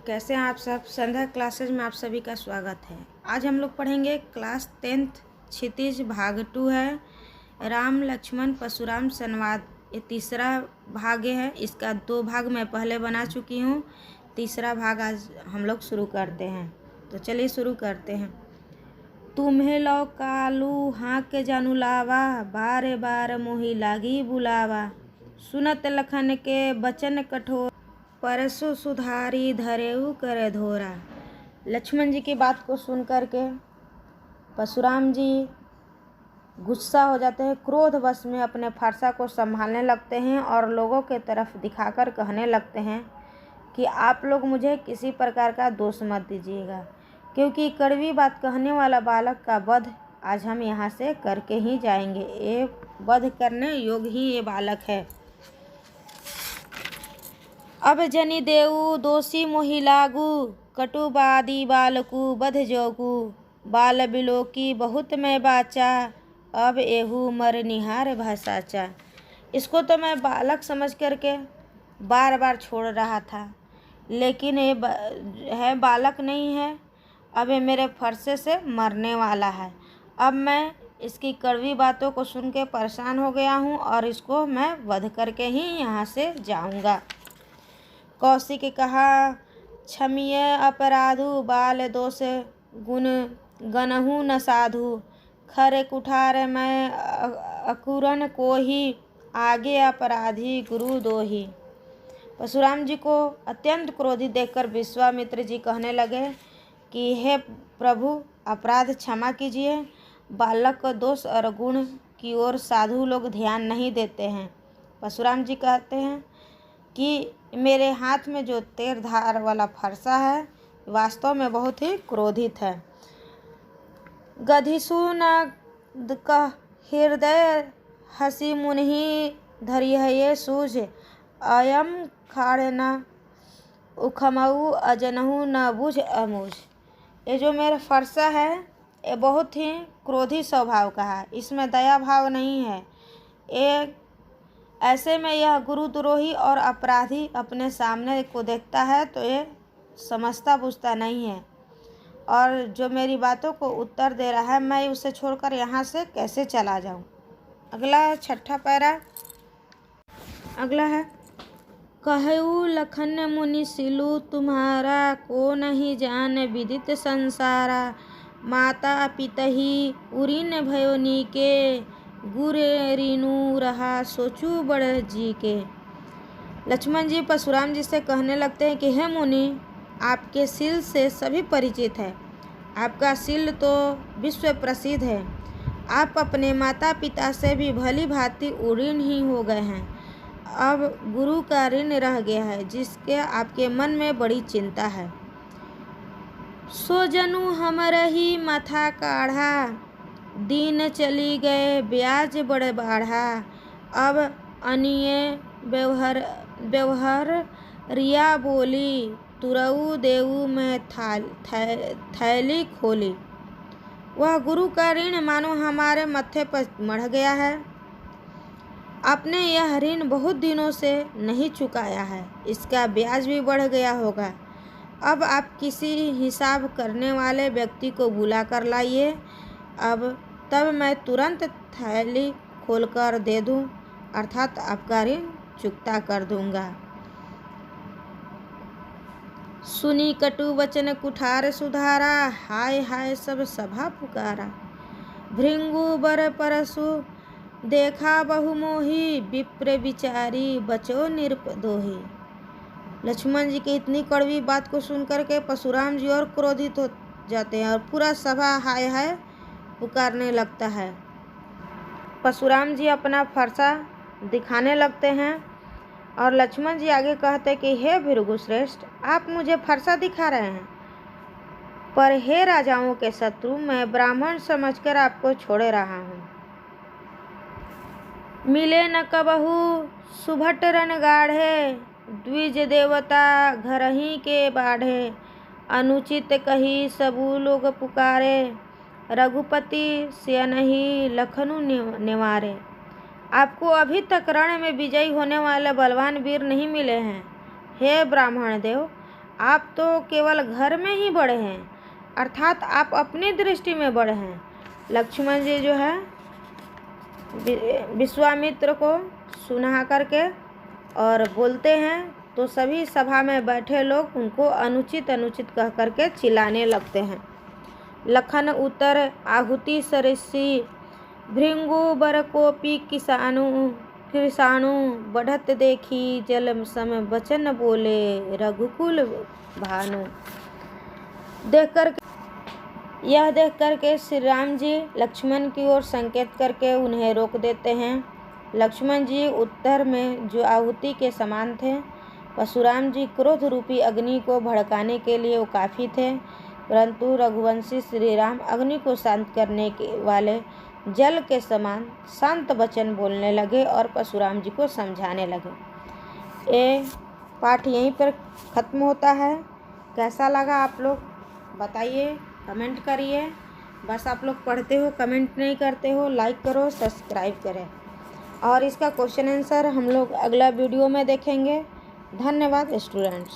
कैसे हैं आप सब। संध्या क्लासेज में आप सभी का स्वागत है। आज हम लोग पढ़ेंगे क्लास 10th क्षितिज भाग 2 है। राम लक्ष्मण परशुराम संवाद, ये तीसरा भाग है। इसका 2 भाग मैं पहले बना चुकी हूँ। तीसरा भाग आज हम लोग शुरू करते हैं। तो चलिए शुरू करते हैं। तुम्हें लो कालू हाँ के जानू लावा, बारे बार मोही लागी बुलावा। सुनत लखन के बचन कठोर, परसु सुधारी धरेऊ करे धोरा। लक्ष्मण जी की बात को सुन करके परशुराम जी गुस्सा हो जाते हैं। क्रोधवश में अपने फरसा को संभालने लगते हैं और लोगों के तरफ दिखाकर कहने लगते हैं कि आप लोग मुझे किसी प्रकार का दोष मत दीजिएगा, क्योंकि कड़वी बात कहने वाला बालक का वध आज हम यहाँ से करके ही जाएंगे। ये वध करने योग्य ही ये बालक है। अब जनि देऊ दोषी मोहि लागू, कटुबादी बालकू बध जोगू। बाल बिलोकी बहुत मैं बाचा, अब एहू मर निहार भाषाचा। इसको तो मैं बालक समझ करके बार बार छोड़ रहा था, लेकिन ये है बालक नहीं है। अब ये मेरे फरसे से मरने वाला है। अब मैं इसकी कड़वी बातों को सुन के परेशान हो गया हूँ और इसको मैं वध करके ही यहाँ से जाऊँगा। कौशिक कहा, क्षमीय अपराधु बाल दोष गुण गनहु न साधु। खरे कुठार मैं अकुरन को ही, आगे अपराधी गुरु दोही। परशुराम जी को अत्यंत क्रोधित देखकर विश्वामित्र जी कहने लगे कि हे प्रभु, अपराध क्षमा कीजिए। बालक का दोष और गुण की ओर साधु लोग ध्यान नहीं देते हैं। परशुराम जी कहते हैं कि मेरे हाथ में जो तेर धार वाला फरसा है वास्तव में बहुत ही क्रोधित है। गधिसु न कह हृदय हसी मुनि धरिये सूझ, अयम खाड़ न उखमऊ अजनहु न बुझ अमुझ। ये जो मेरा फरसा है ये बहुत ही क्रोधी स्वभाव का है, इसमें दया भाव नहीं है। ये ऐसे में यह गुरुद्रोही और अपराधी अपने सामने को देखता है तो ये समझता बुझता नहीं है, और जो मेरी बातों को उत्तर दे रहा है मैं उसे छोड़कर यहाँ से कैसे चला जाऊँ। अगला है 6ठा पैरा। अगला है, कहऊ लखन मुनि सिलु तुम्हारा, को नहीं जान विदित संसारा। माता पितही उरीन भयो नीके, गुरे रीनू रहा सोचू बड़ जी के। लक्ष्मण जी परशुराम जी से कहने लगते हैं कि हे मुनि, आपके शील से सभी परिचित है। आपका शील तो विश्व प्रसिद्ध है। आप अपने माता पिता से भी भली भांति उऋण ही हो गए हैं। अब गुरु का ऋण रह गया है, जिसके आपके मन में बड़ी चिंता है। सो जनु हमर ही माथा काढ़ा, दिन चली गए ब्याज बड़े बाढ़ा। अब अनिय व्यवहार रिया बोली, तुरऊ देऊ में थैली खोली। वह गुरु का ऋण मानो हमारे मत्थे पर मढ़ गया है। आपने यह ऋण बहुत दिनों से नहीं चुकाया है, इसका ब्याज भी बढ़ गया होगा। अब आप किसी हिसाब करने वाले व्यक्ति को बुला कर लाइए, तब मैं तुरंत थैली खोलकर दे दूं, अर्थात आपका ऋण चुकता कर दूंगा। सुनी कटु वचन कुठार सुधारा, हाय हाय सब सभा पुकारा। भृंगु बर परसु देखा बहुमोही, विप्र विचारी बचो निरपदोही। लक्ष्मण जी की इतनी कड़वी बात को सुनकर के परशुराम जी और क्रोधित हो जाते हैं और पूरा सभा हाय हाय पुकारने लगता है। परशुराम जी अपना फरसा दिखाने लगते हैं और लक्ष्मण जी आगे कहते कि हे भृगुश्रेष्ठ, आप मुझे फरसा दिखा रहे हैं, पर हे राजाओं के शत्रु, मैं ब्राह्मण समझकर आपको छोड़े रहा हूँ। मिले न कबहू सुभट रन गाढ़े, द्विज देवता घर ही के बाढ़े। अनुचित कही सबू लोग पुकारे, रघुपति सियनहि लखनु निवारे। आपको अभी तक रण में विजयी होने वाले बलवान वीर नहीं मिले हैं। हे ब्राह्मण देव, आप तो केवल घर में ही बड़े हैं, अर्थात आप अपनी दृष्टि में बड़े हैं। लक्ष्मण जी जो है विश्वामित्र को सुना करके और बोलते हैं तो सभी सभा में बैठे लोग उनको अनुचित कह करके चिल्लाने लगते हैं। लखन उतर आहुति सरसी भृंगु बरकोपी किसानु बढ़त देखी जल सम वचन बोले रघुकुल भानु। यह देख करके श्री राम जी लक्ष्मण की ओर संकेत करके उन्हें रोक देते हैं। लक्ष्मण जी उत्तर में जो आहुति के समान थे, परशुराम जी क्रोध रूपी अग्नि को भड़काने के लिए वो काफ़ी थे, परंतु रघुवंशी श्री राम अग्नि को शांत करने के वाले जल के समान शांत वचन बोलने लगे और परशुराम जी को समझाने लगे। ये पाठ यहीं पर ख़त्म होता है। कैसा लगा आप लोग बताइए, कमेंट करिए। बस आप लोग पढ़ते हो, कमेंट नहीं करते हो। लाइक करो, सब्सक्राइब करें और इसका क्वेश्चन आंसर हम लोग अगला वीडियो में देखेंगे। धन्यवाद स्टूडेंट्स।